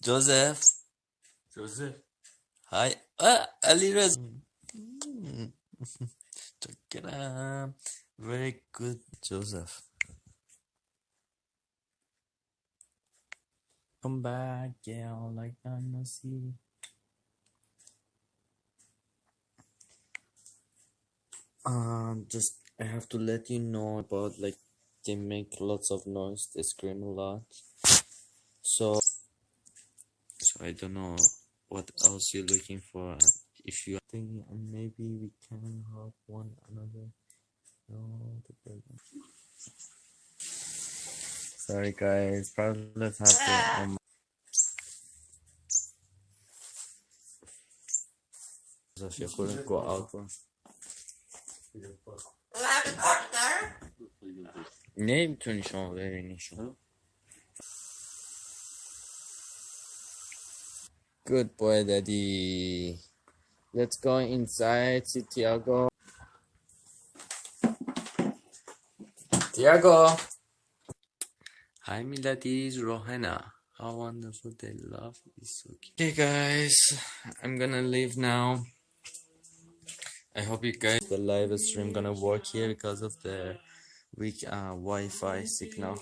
Joseph. Joseph. Hi. Ali Rez. Chakra. Very good, Joseph. Come back, yeah, like I'm not see. Just I have to let you know about like they make lots of noise, they scream a lot. So I don't know what else you're looking for. If you think maybe we can help one another. No, sorry guys, probably let's have to if you couldn't go out. نمیتونی شما ببینیشون. Good boy, daddy. Let's go inside, see Tiago. Tiago. Hi, Miladies, Rohana. How wonderful they love is okay. Okay, guys, I'm gonna leave now. I hope you guys the live stream gonna work here because of the weak Wi-Fi signal.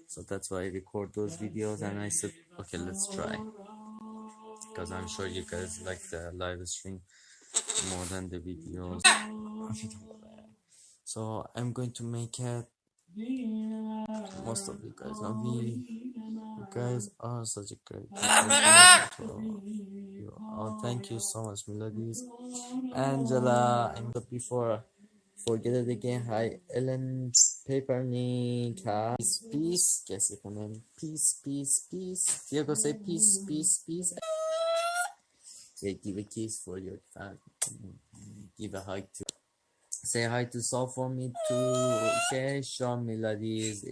So that's why I record those videos, and I said, okay, let's try. Because I'm sure you guys like the live stream more than the videos. So I'm going to make it. Most of you guys know me. You guys are such a great people. Oh, thank you so much, Melodies. Angela, I'm the before. Forget it again. Hi, Ellen Papernick. Hi. Peace. Guess if I'm in peace, peace, peace. Diego, say peace, peace, peace. Okay, give a kiss for your fan. Give a hug to. Say hi to Saul for me too. Okay, Sean Melodies.